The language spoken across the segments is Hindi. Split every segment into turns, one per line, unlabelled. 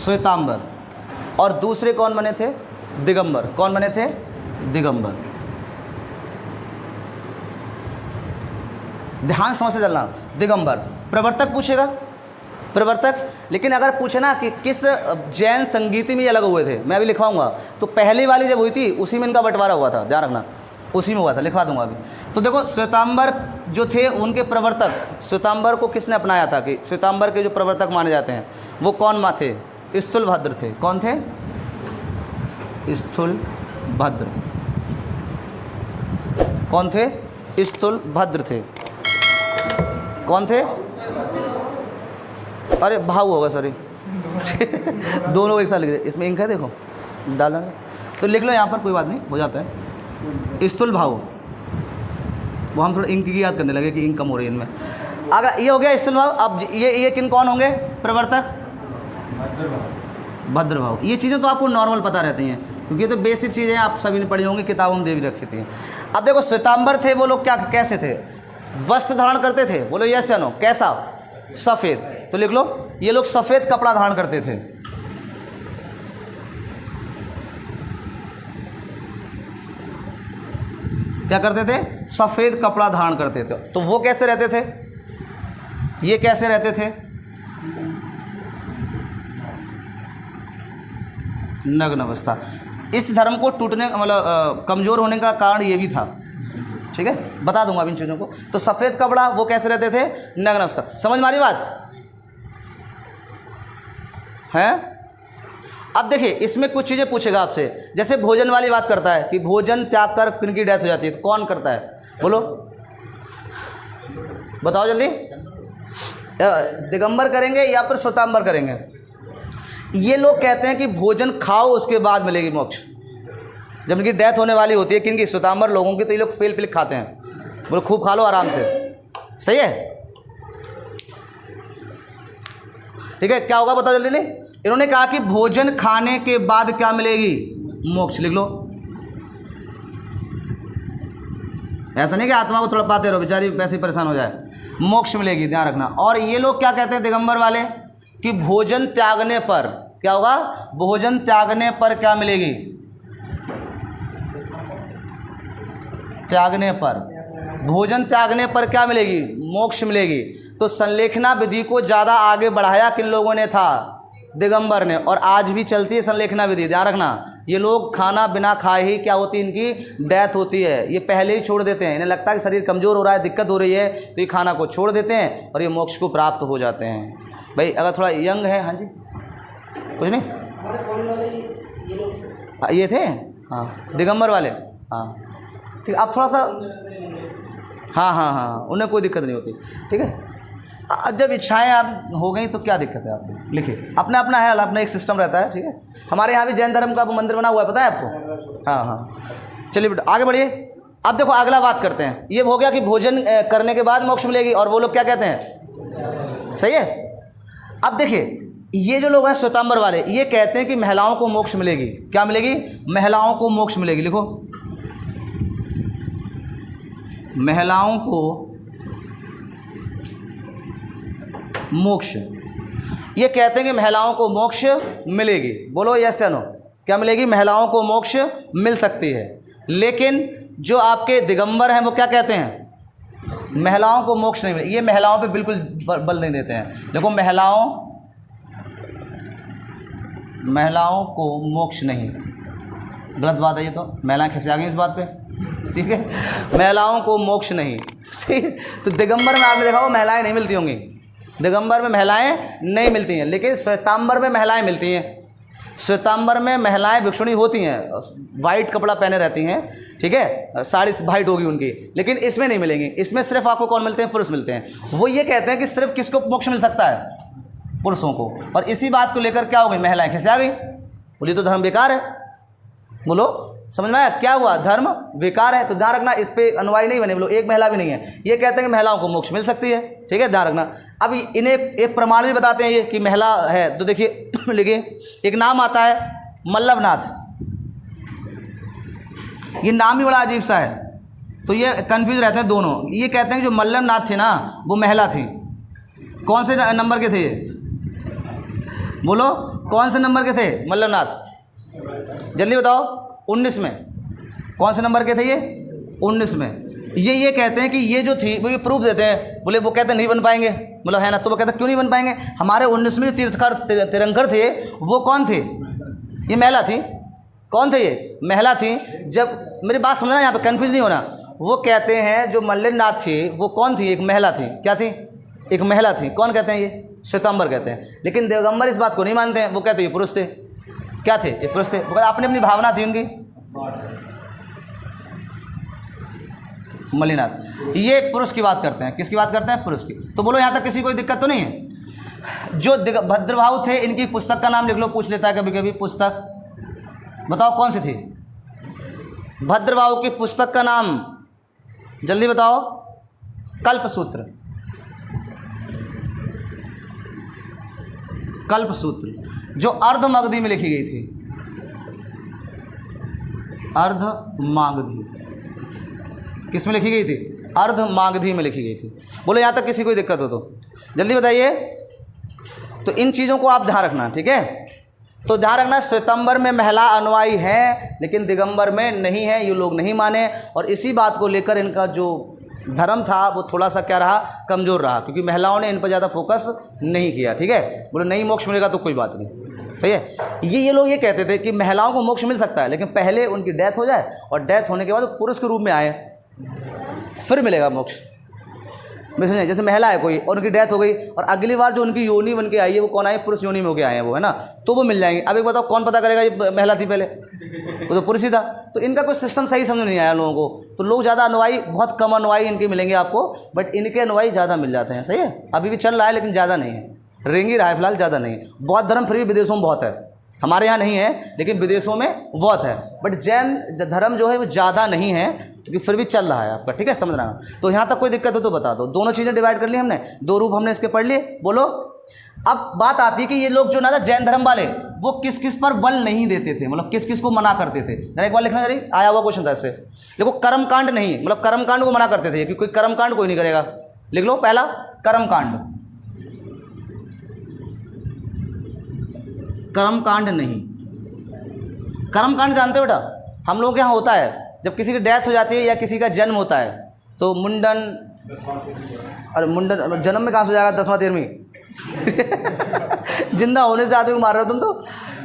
श्वेतांबर, और दूसरे कौन बने थे? दिगंबर। कौन बने थे? दिगंबर। ध्यान समझ से चलना। दिगंबर प्रवर्तक पूछेगा, प्रवर्तक। लेकिन अगर पूछे ना कि किस जैन संगीति में ये अलग हुए थे, मैं अभी लिखवाऊंगा। तो पहली वाली जब हुई थी उसी में इनका बंटवारा हुआ था, ध्यान रखना, उसी में हुआ था, लिखवा दूंगा अभी। तो देखो श्वेतांबर जो थे उनके प्रवर्तक, श्वेतांबर को किसने अपनाया था कि श्वेतांबर के जो प्रवर्तक माने जाते हैं वो कौन थे? स्थूलभद्र थे। कौन थे? स्थूलभद्र। कौन थे? स्थूलभद्र थे। कौन थे? अरे भाव होगा, सॉरी दोनों एक साथ लिख दे। इसमें इंक है, देखो डालना, तो लिख लो यहाँ पर, कोई बात नहीं, हो जाता है। स्थूल भाव, वो हम थोड़ा इंक की याद करने लगे कि इंक कम हो रही है इनमें। अगर ये हो गया स्थूल भाव, अब ये किन कौन होंगे प्रवर्तक? भद्र भाव। ये चीज़ें तो आपको नॉर्मल पता रहती हैं क्योंकि ये तो बेसिक चीज़ें आप सभी ने पढ़ी होंगी, किताबों में दे भी रखी थी। अब देखो श्वेतांबर थे वो लोग क्या कैसे थे? वस्त्र धारण करते थे, बोलो यस या नो? कैसा? सफ़ेद। तो लिख लो, ये लोग सफ़ेद कपड़ा धारण करते थे। क्या करते थे? सफ़ेद कपड़ा धारण करते थे। तो वो कैसे रहते थे? ये कैसे रहते थे? नग्न अवस्था। इस धर्म को टूटने मतलब कमज़ोर होने का कारण ये भी था, ठीक है, बता दूंगा अब इन चीज़ों को। तो सफ़ेद कपड़ा, वो कैसे रहते थे? नग्न अवस्था। समझ में आ रही बात है? अब देखिए इसमें कुछ चीज़ें पूछेगा आपसे, जैसे भोजन वाली बात करता है कि भोजन त्याग कर किनकी डेथ हो जाती है, तो कौन करता है? बोलो, बताओ जल्दी। दिगंबर करेंगे या फिर श्वेतांबर करेंगे? ये लोग कहते हैं कि भोजन खाओ उसके बाद मिलेगी मोक्ष। जब इनकी डेथ होने वाली होती है किनकी? श्वेतांबर लोगों की, तो ये लोग पेल खाते हैं, बोलो खूब खा लो आराम से, सही है, ठीक है। क्या होगा बताओ जल्दी। इन्होंने कहा कि भोजन खाने के बाद क्या मिलेगी? मोक्ष। लिख लो। ऐसा नहीं कि आत्मा को तड़पाते रहो, बेचारी वैसे ही परेशान हो जाए, मोक्ष मिलेगी, ध्यान रखना। और ये लोग क्या कहते हैं दिगंबर वाले कि भोजन त्यागने पर क्या होगा? भोजन त्यागने पर क्या मिलेगी? त्यागने पर, भोजन त्यागने पर क्या मिलेगी? मोक्ष मिलेगी। तो संलेखना विधि को ज़्यादा आगे बढ़ाया किन लोगों ने था? दिगंबर ने। और आज भी चलती है संलेखना विधि, ध्यान रखना। ये लोग खाना बिना खाए ही क्या होती है, इनकी डेथ होती है। ये पहले ही छोड़ देते हैं, इन्हें लगता है कि शरीर कमज़ोर हो रहा है, दिक्कत हो रही है, तो ये खाना को छोड़ देते हैं और ये मोक्ष को प्राप्त हो जाते हैं। भाई अगर थोड़ा यंग है, हाँ जी, कुछ नहीं, ये थे, हाँ दिगंबर वाले, हाँ ठीक। आप थोड़ा सा, हाँ, उन्हें कोई दिक्कत नहीं होती, ठीक है। जब इच्छाएं आप हो गई तो क्या दिक्कत है आपको? लिखिए, अपना अपना है, अपना एक सिस्टम रहता है, ठीक है। हमारे यहाँ भी जैन धर्म का मंदिर बना हुआ है, पता है आपको? हाँ, चलिए बेटा आगे बढ़िए। अब देखो अगला बात करते हैं। ये हो गया कि भोजन करने के बाद मोक्ष मिलेगी, और वो लोग क्या कहते हैं? सही है। अब देखिए ये जो लोग हैं श्वेतांबर वाले, ये कहते हैं कि महिलाओं को मोक्ष मिलेगी। क्या मिलेगी? महिलाओं को मोक्ष मिलेगी। लिखो, महिलाओं को मोक्ष। ये कहते हैं कि महिलाओं को मोक्ष मिलेगी। बोलो यस या नो? क्या मिलेगी? महिलाओं को मोक्ष मिल सकती है। लेकिन जो आपके दिगंबर हैं वो क्या कहते हैं? महिलाओं को मोक्ष नहीं मिलेगी। ये महिलाओं पे बिल्कुल बल नहीं देते हैं। देखो, महिलाओं को मोक्ष नहीं, गलत बात है ये, तो महिलाएं खिंचा गई इस बात पे, ठीक है। महिलाओं को मोक्ष नहीं, सही। तो दिगंबर में आपने देखा वो महिलाएं नहीं मिलती होंगी, दिगंबर में महिलाएं नहीं मिलती हैं, लेकिन श्वेतांबर में महिलाएं मिलती हैं। श्वेतांबर में महिलाएं भिक्षुणी होती हैं, वाइट कपड़ा पहने रहती हैं, ठीक है, साड़ी वाइट होगी उनकी, लेकिन इसमें नहीं मिलेंगी। इसमें सिर्फ आपको कौन मिलते हैं? पुरुष मिलते हैं। वो ये कहते हैं कि सिर्फ किसको मोक्ष मिल सकता है? पुरुषों को। और इसी बात को लेकर क्या हो गई? महिलाएं खिंचा गई, बोली तो धर्म बेकार है। बोलो, समझ में आया? क्या हुआ? धर्म बेकार है। तो ध्यान रखना, इस पे अनुयायी नहीं बने, बोलो एक महिला भी नहीं है। ये कहते हैं कि महिलाओं को मोक्ष मिल सकती है, ठीक है, ध्यान रखना। अब इन्हें एक प्रमाण भी बताते हैं ये कि महिला है। तो देखिए लिखिए, एक नाम आता है मल्लभनाथ। ये नाम ही बड़ा अजीब सा है, तो ये कन्फ्यूज रहते हैं दोनों। ये कहते हैं कि जो मल्लभनाथ थे ना वो महिला थी। कौन से नंबर के थे ये? बोलो, कौन से नंबर के थे मल्लनाथ? जल्दी बताओ। 19 में। कौन से नंबर के थे ये? 19 में। ये कहते हैं कि ये जो थी वो ये प्रूफ देते हैं, बोले वो कहते हैं नहीं बन पाएंगे, मतलब है ना, तो वो कहते हैं क्यों नहीं बन पाएंगे? हमारे 19 में जो तीर्थकर तीर्थंकर थे वो कौन थे? ये महिला थी। कौन थे ये? महिला थी। जब मेरी बात समझना, यहाँ पे कन्फ्यूज नहीं होना। वो कहते हैं जो मल्लनाथ थे वो कौन थी? एक महिला थी। क्या थी? एक महिला थी। कौन कहते हैं? ये श्वेतांबर कहते हैं। लेकिन दिगंबर इस बात को नहीं मानते हैं, वो कहते हैं ये पुरुष थे। क्या थे? ये पुरुष थे। वो कहते अपनी अपनी भावना थी उनकी। मल्लिनाथ ये पुरुष की बात करते हैं। किसकी बात करते हैं? पुरुष की। तो बोलो यहाँ तक किसी कोई दिक्कत तो नहीं है? जो भद्रभाव थे इनकी पुस्तक का नाम लिख लो, पूछ लेता है कभी कभी। पुस्तक बताओ कौन सी थी? भद्रभाव की पुस्तक का नाम जल्दी बताओ। कल्पसूत्र। कल्पसूत्र जो अर्धमागधी में लिखी गई थी। अर्धमागधी किस में लिखी गई थी? अर्धमागधी में लिखी गई थी। बोलो यहाँ तक किसी कोई दिक्कत हो तो जल्दी बताइए। तो इन चीज़ों को आप ध्यान रखना, ठीक है? तो ध्यान रखना, श्वेतांबर में महिला अनुयायी है लेकिन दिगंबर में नहीं है, ये लोग नहीं माने। और इसी बात को लेकर इनका जो धर्म था वो थोड़ा सा क्या रहा? कमज़ोर रहा, क्योंकि महिलाओं ने इन पर ज़्यादा फोकस नहीं किया, ठीक है? बोलो नहीं मोक्ष मिलेगा तो कोई बात नहीं, सही है? ये लोग ये कहते थे कि महिलाओं को मोक्ष मिल सकता है लेकिन पहले उनकी डेथ हो जाए और डेथ होने के बाद पुरुष के रूप में आए फिर मिलेगा मोक्ष। मैं समझे? जैसे महिला है कोई और उनकी डेथ हो गई और अगली बार जो उनकी योनि बन के आई है वो कौन आई? पुरुष योनि में होके आए हैं वो, है ना? तो वो मिल जाएंगे। अब एक बताओ कौन पता करेगा ये महिला थी पहले? वो तो पुरुष ही था। तो इनका कुछ सिस्टम सही समझ नहीं आया लोगों को। तो लोग ज़्यादा अनुयायी, बहुत कम अनुयायी इनके मिलेंगे आपको, बट इनके अनुयायी ज़्यादा मिल जाते हैं, सही है? अभी भी चल रहा है लेकिन ज़्यादा नहीं है, रेंग ही रहा है फिलहाल, ज़्यादा नहीं है। बौद्ध धर्म फिर भी विदेशों में बहुत है, हमारे यहाँ नहीं है लेकिन विदेशों में बहुत है। बट जैन धर्म जो है वो ज़्यादा नहीं है क्योंकि फिर भी चल रहा है आपका, ठीक है? समझ रहा हूँ। तो यहाँ तक कोई दिक्कत हो तो बता दो। दोनों चीज़ें डिवाइड कर ली हमने, दो रूप हमने इसके पढ़ लिए। बोलो अब बात आती है कि ये लोग जो ना जैन धर्म वाले वो किस किस पर बल नहीं देते थे, मतलब किस किस को मना करते थे। जरा एक बार लिखना, जरा आया हुआ क्वेश्चन था इससे। देखो कर्मकांड नहीं, मतलब कर्मकांड को मना करते थे कि कोई कर्मकांड कोई नहीं करेगा। लिख लो पहला कर्मकांड। कर्मकांड नहीं। कर्मकांड जानते हो बेटा? हम लोग के यहाँ होता है जब किसी की डेथ हो जाती है या किसी का जन्म होता है तो मुंडन, अरे मुंडन जन्म में कहाँ से हो जाएगा? 10वां 13वीं जिंदा होने से आदमी को मार रहे हो तुम तो,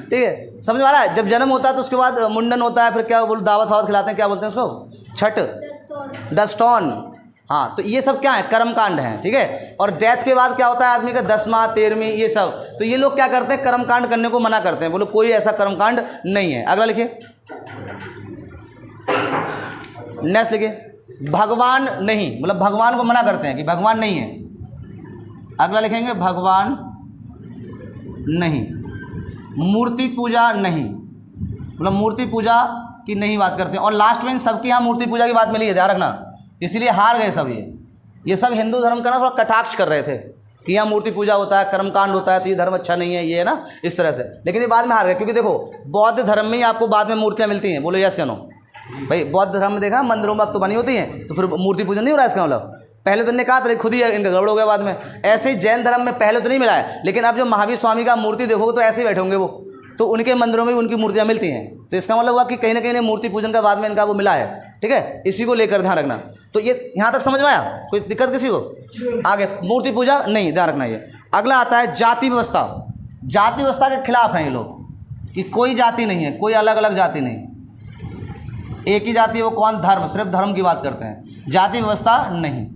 ठीक है? समझ में आ रहा है? जब जन्म होता है तो उसके बाद मुंडन होता है, फिर क्या बोलो दावत वावत खिलाते हैं, क्या बोलते हैं उसको? छठ, डस्टॉन। हाँ, तो ये सब क्या है? कर्मकांड हैं, ठीक है? और डेथ के बाद क्या होता है आदमी का? 10वां 13वीं ये सब। तो ये लोग क्या करते हैं? कर्मकांड करने को मना करते हैं। बोलो कोई ऐसा कर्मकांड नहीं है। अगला लिखिए, नेक्स्ट लिखिए। भगवान नहीं, मतलब भगवान को मना करते हैं कि भगवान नहीं है। अगला लिखेंगे भगवान नहीं। मूर्ति पूजा नहीं, मतलब मूर्ति पूजा की नहीं बात करते हैं। और लास्ट में सबके यहाँ मूर्ति पूजा की बात मिली है, ध्यान रखना, इसीलिए हार गए सब। ये सब हिंदू धर्म का ना थोड़ा कटाक्ष कर रहे थे कि यहाँ मूर्ति पूजा होता है, कर्मकांड होता है, तो ये धर्म अच्छा नहीं है, ये है ना, इस तरह से। लेकिन ये बाद में हार गए क्योंकि देखो बौद्ध धर्म में ही आपको बाद में मूर्तियाँ मिलती हैं। बोलो यस या नो? भाई बौद्ध धर्म में देखा मंदिरों में अब तो बनी होती हैं, तो फिर मूर्ति पूजन नहीं हो रहा है इसका मतलब? पहले तो इन्हें कहा था, खुद ही इनका गड़बड़ हो गया बाद में। ऐसे ही जैन धर्म में पहले तो नहीं मिला है, लेकिन अब जो महावीर स्वामी का मूर्ति देखोगे तो ऐसे ही बैठे होंगे वो, तो उनके मंदिरों में भी उनकी मूर्तियाँ मिलती हैं। तो इसका मतलब हुआ कि कहीं ना कहीं मूर्ति पूजन का बाद में इनका वो मिला है, ठीक है? इसी को लेकर ध्यान रखना। तो ये यहाँ तक समझ में आया? कोई दिक्कत किसी को? आगे मूर्ति पूजा नहीं, ध्यान रखना ये। अगला आता है जाति व्यवस्था। जाति व्यवस्था के खिलाफ हैं ये लोग कि कोई जाति नहीं है, कोई अलग अलग जाति नहीं, एक ही जाति है। वो कौन? धर्म, सिर्फ धर्म की बात करते हैं, जाति व्यवस्था नहीं।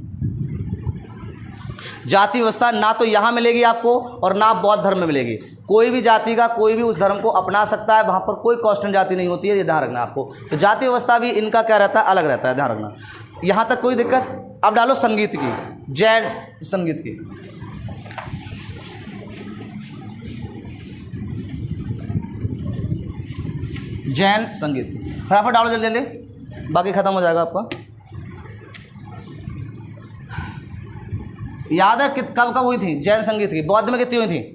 जाति व्यवस्था ना तो यहाँ मिलेगी आपको और ना बौद्ध धर्म में मिलेगी। कोई भी जाति का कोई भी उस धर्म को अपना सकता है, वहाँ पर कोई कॉन्स्टेंट जाति नहीं होती है, ये ध्यान रखना आपको। तो जाति व्यवस्था भी इनका क्या रहता है? अलग रहता है, ध्यान रखना। यहाँ तक कोई दिक्कत? अब डालो संगीत की, जैन संगीत की। जैन संगीत फटाफट डालो जल्दी जल्दी, बाकी खत्म हो जाएगा आपका। याद है कब कब हुई थी जैन संगीत की? बौद्ध में कितनी हुई थी?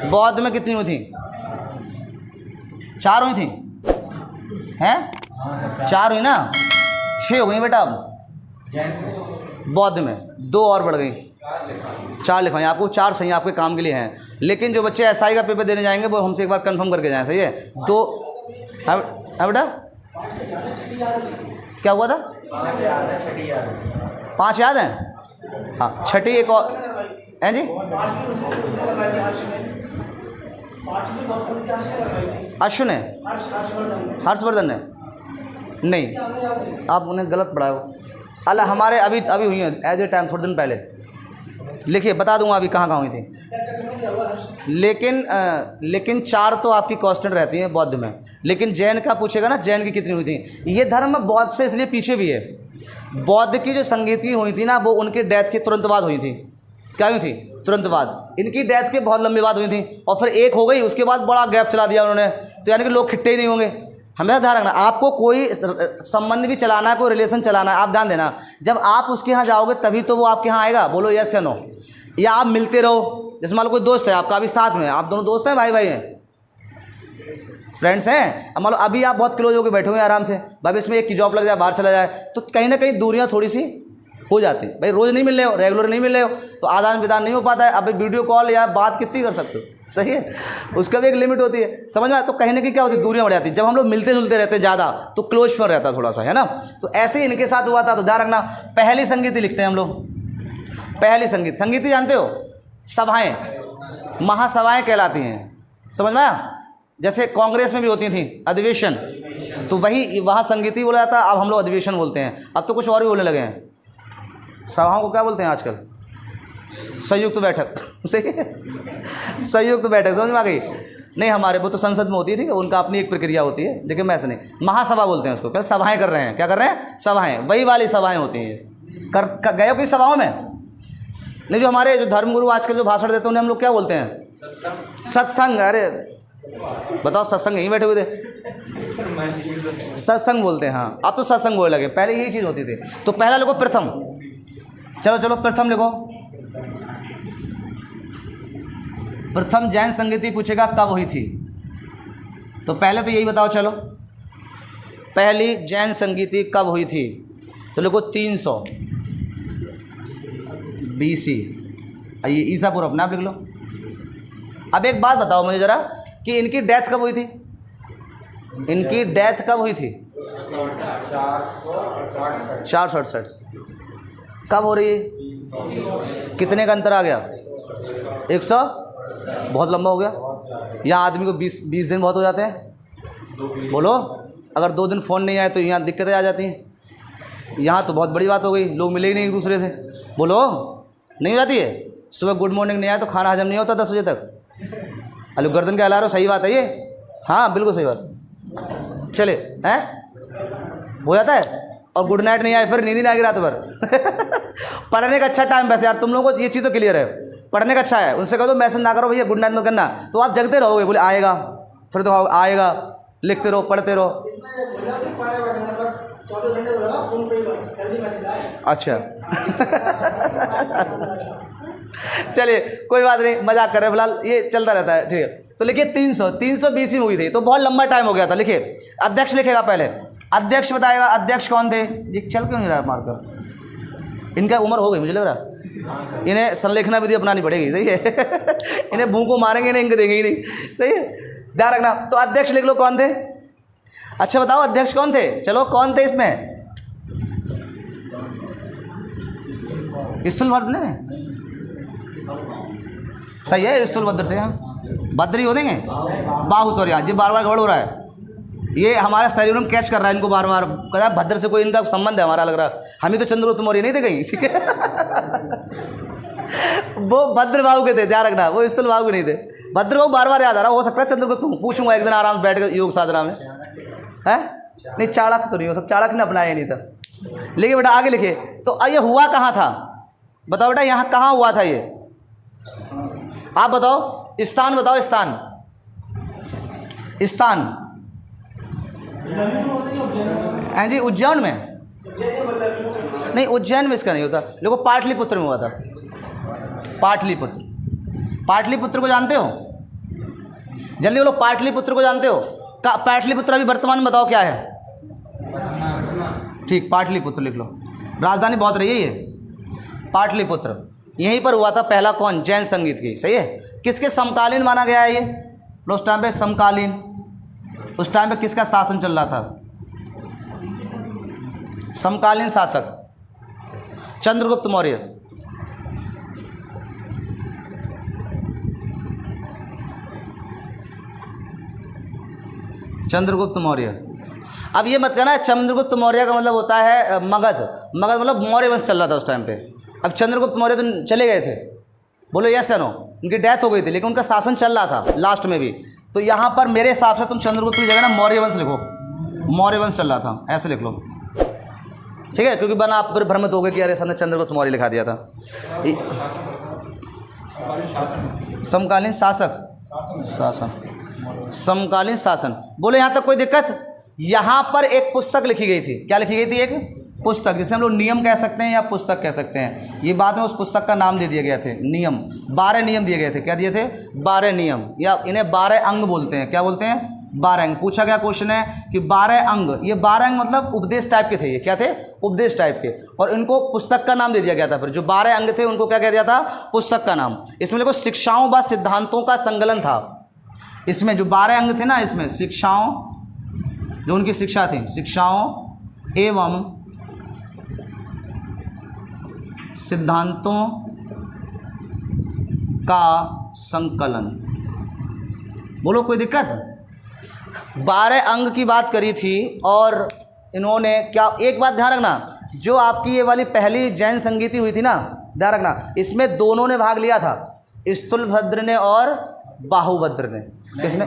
बौद्ध में कितनी हुई थी? 4 हुई थी, हैं? 4 हुई ना? 6 हो गई बेटा अब बौद्ध में, 2 और बढ़ गई, 4 लिखवाएं, आपको 4 सही आपके काम के लिए हैं। लेकिन जो बच्चे एसआई का पेपर देने जाएंगे वो हमसे एक बार कंफर्म करके जाएं, सही है। तो बेटा क्या हुआ था? 5 याद हैं? हाँ, छठी एक और हैं जी। अश्विन है, हर्षवर्धन ने नहीं, आप उन्हें गलत पढ़ाए हो। अल्लाह हमारे अभी हुई है एज ए टाइम, थोड़े दिन पहले। लिखिए, बता दूंगा अभी कहाँ हुई थी। लेकिन 4 तो आपकी कांस्टेंट रहती हैं बौद्ध में। लेकिन जैन का पूछेगा ना, जैन की कितनी हुई थी? ये धर्म बौद्ध से इसलिए पीछे भी है। बौद्ध की जो संगीति हुई थी ना, वो उनके डेथ के तुरंत बाद हुई थी। क्या हुई थी? तुरंत बाद। इनकी डेथ के बहुत लंबे बाद हुई थी, और फिर एक हो गई, उसके बाद बड़ा गैप चला दिया उन्होंने। तो यानी कि लोग खिट्टे ही नहीं होंगे। हमें ध्यान रखना, आपको कोई संबंध भी चलाना है, कोई रिलेशन चलाना है, आप ध्यान देना, जब आप उसके यहाँ जाओगे तभी तो वो आपके यहाँ आएगा। बोलो यस या नो। या आप मिलते रहो, जैसे मान लो कोई दोस्त है आपका अभी साथ में, आप दोनों दोस्त हैं, भाई भाई हैं, फ्रेंड्स हैं। अब मान लो अभी आप बहुत क्लोज होकर बैठे हुए हैं आराम से, भाई इसमें एक की जॉब लग जाए, बाहर चला जाए, तो कहीं ना कहीं दूरियाँ थोड़ी सी हो जाती। भाई रोज़ नहीं मिल रहे हो, रेगुलर नहीं मिल रहे हो, तो आदान प्रदान नहीं हो पाता है। अब वीडियो कॉल या बात कितनी कर सकते हो, सही है, उसका भी एक लिमिट होती है, समझ में आया? तो कहीं ना कहीं क्या होती है, दूरियां बढ़ जाती है। जब हम लोग मिलते जुलते रहते हैं ज़्यादा, तो क्लोज फ्रेंड रहता है थोड़ा सा, है ना। तो ऐसे ही इनके साथ हुआ था। तो ध्यान रखना, पहली संगीति लिखते हैं हम लोग। पहली संगीति जानते हो? सभाएं, महासभाएं कहलाती हैं, समझ में आया? जैसे कांग्रेस में भी होती थी अधिवेशन, तो वही वहाँ संगीति बोला जाता है। अब हम लोग अधिवेशन बोलते हैं, अब तो कुछ और भी बोलने लगे हैं। सभाओं को क्या बोलते हैं आजकल? संयुक्त बैठक, सही है, संयुक्त बैठक, समझ में आ गई? नहीं, हमारे वो तो संसद में होती है, ठीक है, उनका अपनी एक प्रक्रिया होती है, लेकिन मैं ऐसे नहीं, महासभा बोलते हैं उसको। क्या सभाएं कर रहे हैं? क्या कर रहे हैं? सभाएं, वही वाली सभाएं होती हैं। गए हो किस सभाओं में? नहीं, जो हमारे जो धर्मगुरु आजकल जो भाषण देते हैं उन्हें हम लोग क्या बोलते हैं? सत्संग। अरे बताओ, सत्संग यहीं बैठे हुए थे, सत्संग बोलते हैं। हाँ, अब तो सत्संग बोलने लगे, पहले यही चीज़ होती थी। तो पहला लिखो प्रथम, चलो प्रथम लिखो। प्रथम जैन संगीति पूछेगा कब हुई थी, तो पहले तो यही बताओ। चलो, पहली जैन संगीति कब हुई थी? तो लिखो 300 BC। ये ईसा पूर्व अपने आप लिख लो। अब एक बात बताओ मुझे ज़रा कि इनकी डेथ कब हुई थी? इनकी डेथ कब हुई थी? 468। कब हो रही है? कितने का अंतर आ गया? 100। बहुत लंबा हो गया। यहाँ आदमी को 20 दिन बहुत हो जाते हैं। बोलो, अगर 2 दिन फ़ोन नहीं आए तो यहाँ दिक्कतें आ जाती हैं। यहाँ तो बहुत बड़ी बात हो गई, लोग मिले ही नहीं एक दूसरे से। बोलो, नहीं हो जाती है? सुबह गुड मॉर्निंग नहीं आया तो खाना हजम नहीं होता 10 बजे तक। अलो गर्दन के हिला रहे हो, सही बात है ये? हाँ बिल्कुल सही बात। चले हैं, हो जाता है। और गुड नाइट नहीं आए फिर नींद नहीं आएगी रात भर। पढ़ने का अच्छा टाइम वैसे यार, तुम लोगों को ये चीज़ तो क्लियर है, पढ़ने का अच्छा है। उनसे कह दो मैसेज ना करो भैया, गुड नाइट मत करना, तो आप जगते रहोगे। बोले आएगा, फिर तो आएगा, लिखते रहो, पढ़ते रहो। अच्छा चलिए कोई बात नहीं, मजाक कर रहे हैं फिलहाल, ये चलता रहता है, ठीक है। तो लिखिए 300 BC में हुई थी, तो बहुत लंबा टाइम हो गया था। लिखिए अध्यक्ष लिखेगा पहले, अध्यक्ष बताएगा। अध्यक्ष कौन थे? ये चल क्यों नहीं रहा मारकर? इनका उम्र हो गई मुझे लग रहा, इन्हें संलेखना विधि अपनानी पड़ेगी, सही है। इन्हें भूख को मारेंगे नहीं, इनके देंगे ही नहीं, सही है, ध्यान रखना। तो अध्यक्ष लिख लो कौन थे। अच्छा बताओ अध्यक्ष कौन थे? चलो कौन थे इसमें? स्थूलभद्र ने, सही है, स्थूलभद्र थे। हाँ भद्र ही हो देंगे, बाहु सॉरी, जी बार बार गड़बड़ हो रहा है, ये हमारे शरीर में कैच कर रहा है इनको बार बार। कहता भद्र से कोई इनका संबंध है हमारा, लग रहा हम ही तो चंद्रगुप्त मौर्य नहीं थे कहीं, ठीक है। वो भद्र बाहु के थे, ध्यान रखना, वो स्थूल बाहु के नहीं थे। भद्र बाहु बार बार याद आ रहा, हो सकता है चंद्रगुप्त, पूछूंगा एक दिन आराम से बैठ कर योग साधना में, है नहीं। चाणक्य तो नहीं हो सकता, चाणक्य ने अपनाया नहीं था। लेकिन बेटा आगे लिखिए। तो ये हुआ कहाँ था? बताओ बेटा, यहाँ कहाँ हुआ था ये? आप बताओ, स्थान बताओ, स्थान हैं जी? उज्जैन में नहीं, उज्जैन में इसका नहीं होता। देखो पाटलिपुत्र में हुआ था। पाटलिपुत्र को जानते हो? जल्दी बोलो, पाटलिपुत्र को जानते हो? पाटलिपुत्र अभी वर्तमान में बताओ क्या है? ठीक, पाटलिपुत्र लिख लो, राजधानी बहुत रही है ये पाटलिपुत्र। यहीं पर हुआ था पहला कौन, जैन संगीत की, सही है। किसके समकालीन माना गया है ये, उस टाइम पे समकालीन, उस टाइम पे किसका शासन चल रहा था, समकालीन शासक चंद्रगुप्त मौर्य। चंद्रगुप्त मौर्य। अब ये मत कहना चंद्रगुप्त मौर्य का मतलब होता है मगध, मगध मतलब मौर्य वंश चल रहा था उस टाइम पे। अब चंद्रगुप्त मौर्य तो चले गए थे, बोलो यस या नो, उनकी डेथ हो गई थी, लेकिन उनका शासन चल रहा था लास्ट में भी। तो यहाँ पर मेरे हिसाब से तुम चंद्रगुप्त की जगह ना मौर्य वंश लिखो, मौर्य वंश चल रहा था, ऐसे लिख लो, ठीक है, क्योंकि बना आप फिर भ्रमित हो गए कि अरे सर ने चंद्रगुप्त मौर्य लिखा दिया था। समकालीन शासक, शासन, समकालीन शासन, बोले यहाँ तक कोई दिक्कत। यहाँ पर एक पुस्तक लिखी गई थी, क्या लिखी गई थी, एक पुस्तक, जिसे हम लोग नियम कह सकते हैं या पुस्तक कह सकते हैं। ये बाद में उस पुस्तक का नाम दे दिए गए थे, नियम, 12 नियम दिए गए थे। क्या दिए थे, 12 नियम, या इन्हें 12 अंग बोलते हैं। क्या बोलते हैं, 12 अंग। पूछा गया क्वेश्चन है कि 12 अंग, ये 12 अंग मतलब उपदेश टाइप के थे, ये क्या थे, उपदेश टाइप के, और इनको पुस्तक का नाम दे दिया गया था। फिर जो 12 अंग थे उनको क्या कह दिया था, पुस्तक का नाम। इसमें देखो शिक्षाओं व सिद्धांतों का संकलन था। इसमें जो 12 अंग थे ना, इसमें शिक्षाओं, जो उनकी शिक्षा थी, शिक्षाओं एवं सिद्धांतों का संकलन। बोलो कोई दिक्कत। 12 अंग की बात करी थी, और इन्होंने क्या, एक बात ध्यान रखना, जो आपकी ये वाली पहली जैन संगीति हुई थी ना, ध्यान रखना, इसमें दोनों ने भाग लिया था, स्थूलभद्र ने और बाहुभद्र ने। किसने,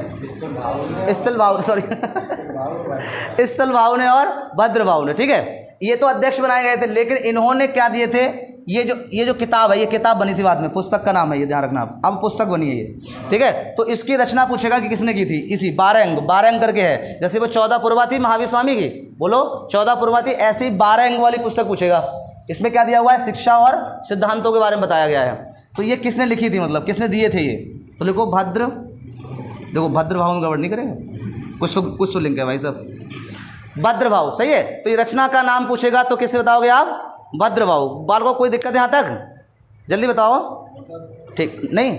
स्थूलभाव, सॉरी स्थूलभाव ने और भद्रभाव ने, ठीक है। ये तो अध्यक्ष बनाए गए थे, लेकिन इन्होंने क्या दिए थे, ये जो किताब है, ये किताब बनी थी बाद में, पुस्तक का नाम है ये, ध्यान रखना आप, अब पुस्तक बनी है ये, ठीक है। तो इसकी रचना पूछेगा कि किसने की थी, इसी 12 अंग करके है। जैसे वो 14 पूर्वा थी महावीर स्वामी की, बोलो 14 पूर्वा थी, ऐसी 12 अंग वाली पुस्तक पूछेगा। इसमें क्या दिया हुआ है, शिक्षा और सिद्धांतों के बारे में बताया गया है। तो ये किसने लिखी थी, मतलब किसने दिए थे ये, तो लिखो भद्र, देखो भद्रभाव में गड़बड़ नहीं करेगा, कुछ तो लिंक है भाई साहब, भद्रभाव, सही है। तो ये रचना का नाम पूछेगा तो किससे बताओगे आप, भद्रभाव। बाल को कोई दिक्कत है यहाँ तक, जल्दी बताओ, ठीक नहीं,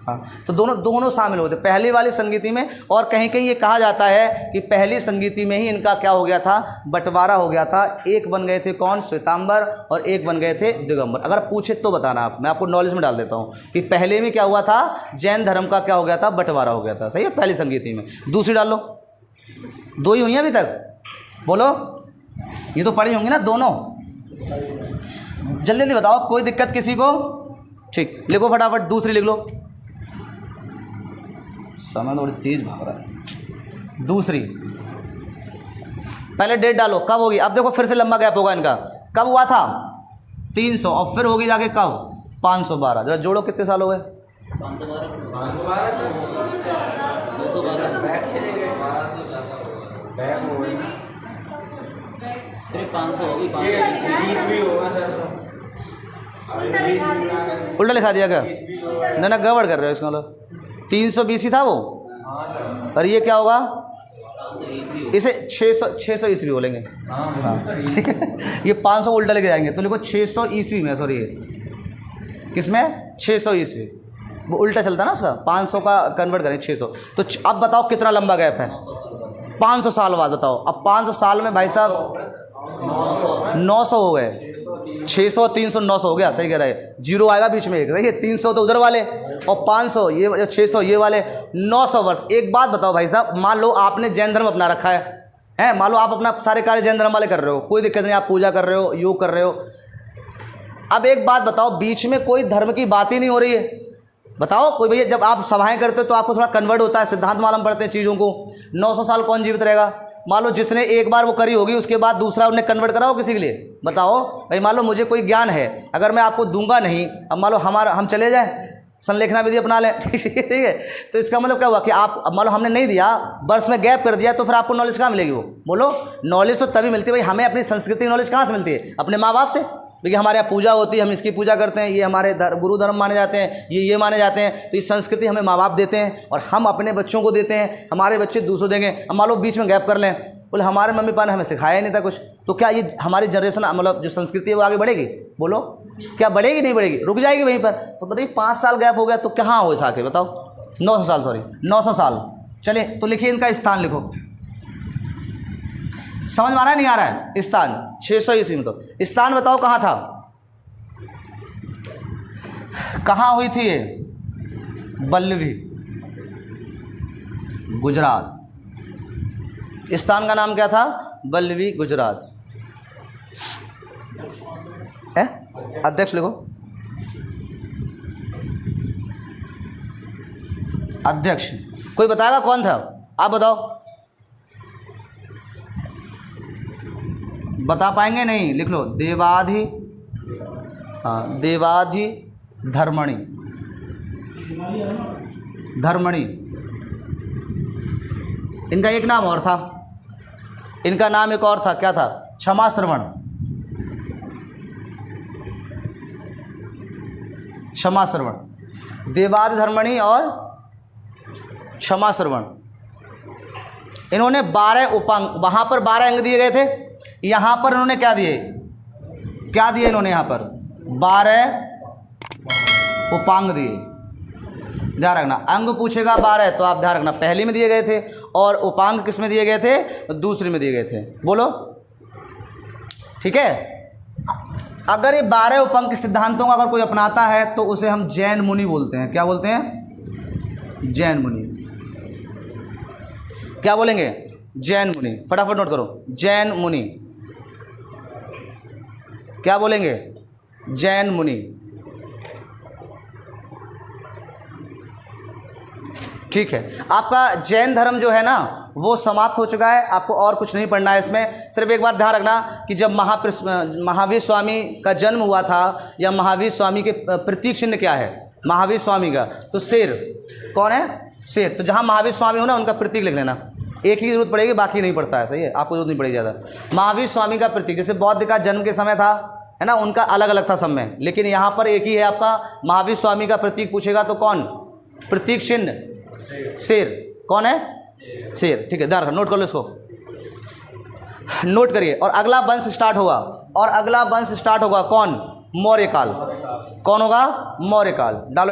हाँ। तो दोनों शामिल होते पहली वाली संगीति में, और कहीं कहीं ये कहा जाता है कि पहली संगीति में ही इनका क्या हो गया था, बंटवारा हो गया था। एक बन गए थे कौन, श्वेतांबर, और एक बन गए थे दिगंबर। अगर पूछे तो बताना आप, मैं आपको नॉलेज में डाल देता हूँ कि पहले में क्या हुआ था, जैन धर्म का क्या हो गया था, बंटवारा हो गया था, सही है, पहली संगीति में। दूसरी डाल लो, 2 ही हुई हैं अभी तक, बोलो, ये तो पढ़ी होंगी ना दोनों, जल्दी जल्दी बताओ, कोई दिक्कत किसी को, ठीक, लिखो फटाफट, दूसरी लिख लो, समय थोड़ी तेज भाग रहा है। दूसरी, पहले डेट डालो कब होगी, अब देखो फिर से लंबा गैप होगा इनका, कब हुआ था 300, और फिर होगी जाके कब 512, जरा जोड़ो कितने साल हो गए, 500 उल्टा लिखा दिया क्या, ना गड़बड़ कर रहे हो इसका, मतलब 320 ही था वो, और ये क्या होगा, इसे 600 ईस्वी बोलेंगे, ठीक है। ये 500 उल्टा लेके जाएंगे, तो लिखो 600 ईस्वी में, सॉरी किस में, 600 ईस्वी, वो उल्टा चलता ना उसका, 500 का कन्वर्ट करें 600। तो अब बताओ कितना लंबा गैप है, 500 साल बाद बताओ। अब 500 साल में भाई साहब 900 हो गए, 600 300 900 हो गया, सही कह रहे हैं, जीरो आएगा बीच में एक, देखिए 300 तो उधर वाले, और 500 ये 600 ये वाले, 900 वर्ष। एक बात बताओ भाई साहब, मान लो आपने जैन धर्म अपना रखा है, मान लो आप अपना सारे कार्य जैन धर्म वाले कर रहे हो, कोई दिक्कत नहीं, आप पूजा कर रहे हो, योग कर रहे हो। अब एक बात बताओ, बीच में कोई धर्म की बात ही नहीं हो रही है, बताओ कोई भैया, जब आप सभाएं करते हो तो आपको थोड़ा कन्वर्ट होता है, सिद्धांत मालूम पड़ते हैं चीज़ों को। 900 साल कौन जीवित रहेगा, मान लो जिसने एक बार वो करी होगी, उसके बाद दूसरा उन्हें कन्वर्ट कराओ किसी के लिए, बताओ भाई। मान लो मुझे कोई ज्ञान है, अगर मैं आपको दूंगा नहीं, अब मान लो हम चले जाए, संलेखना विधि अपना लें, ठीक है, तो इसका मतलब क्या हुआ कि आप, मान लो हमने नहीं दिया, वर्ष में गैप कर दिया, तो फिर आपको नॉलेज कहाँ मिलेगी, वो बोलो, नॉलेज तो तभी मिलती है भाई, हमें अपनी संस्कृति की नॉलेज कहाँ से मिलती है, अपने माँ बाप से। देखिए हमारे यहाँ पूजा होती है, हम इसकी पूजा करते हैं, ये हमारे गुरु धर्म माने जाते हैं, ये माने जाते हैं, तो इस संस्कृति हमें माँ बाप देते हैं, और हम अपने बच्चों को देते हैं, हमारे बच्चे दूसरों देंगे। अब मान लो बीच में गैप कर लें, बोले हमारे मम्मी पापा ने हमें सिखाया ही नहीं था कुछ। तो क्या ये हमारी जनरेशन मतलब जो संस्कृति है वो आगे बढ़ेगी? बोलो, क्या बढ़ेगी नहीं बढ़ेगी? रुक जाएगी वहीं पर। तो बताइए 5 साल गैप हो गया तो कहाँ हो आके बताओ? 900 साल, सॉरी 900 साल। चलिए तो लिखिए इनका स्थान लिखो। समझ में आ रहा है नहीं आ रहा है? स्थान 600 ईस्वी में। तो स्थान बताओ कहाँ था, कहाँ हुई थी ये? बल्लवी, गुजरात। स्थान का नाम क्या था? बल्लवी, गुजरात। अध्यक्ष लिखो, अध्यक्ष। कोई बताएगा कौन था? आप बताओ, बता पाएंगे नहीं? लिख लो, देवाधि, हाँ देवाधि धर्मणि, धर्मणि। इनका एक नाम और था, इनका नाम एक और था, क्या था? क्षमा श्रवण, क्षमा श्रवण। देवाधि धर्मणि और क्षमा श्रवण। इन्होंने 12 उपांग, वहाँ पर 12 अंग दिए गए थे, यहाँ पर इन्होंने क्या दिए? क्या दिए इन्होंने? यहाँ पर 12 उपांग दिए। ध्यान रखना, अंग पूछेगा 12 तो आप ध्यान रखना पहली में दिए गए थे, और उपांग किस में दिए गए थे? दूसरी में दिए गए थे। बोलो, ठीक है। अगर ये 12 उपांग के सिद्धांतों का अगर कोई अपनाता है तो उसे हम जैन मुनि बोलते हैं। क्या बोलते हैं? जैन मुनि। क्या बोलेंगे? जैन मुनि। फटाफट नोट करो, जैन मुनि। क्या बोलेंगे? जैन मुनि। ठीक है, आपका जैन धर्म जो है ना वो समाप्त हो चुका है, आपको और कुछ नहीं पढ़ना है इसमें। सिर्फ एक बार ध्यान रखना कि जब महावीर स्वामी का जन्म हुआ था, या महावीर स्वामी के प्रतीक चिन्ह क्या है? महावीर स्वामी का तो शेर। कौन है? शेर। तो जहाँ महावीर स्वामी हो ना उनका प्रतीक लिख लेना। एक ही जरूरत पड़ेगी, बाकी नहीं पड़ता है, सही है, आपको जरूरत नहीं पड़ेगी ज़्यादा। महावीर स्वामी का प्रतीक, जैसे बौद्ध का जन्म के समय था, है ना, उनका अलग अलग था समय, लेकिन यहाँ पर एक ही है आपका। महावीर स्वामी का प्रतीक पूछेगा तो कौन? प्रतीक चिन्ह शेर। कौन है? शेर। ठीक है, ध्यान रखना, नोट कर लो इसको, नोट करिए। और अगला वंश स्टार्ट होगा, और अगला वंश स्टार्ट होगा कौन? मौर्य काल। कौन होगा? मौर्य काल। डालो।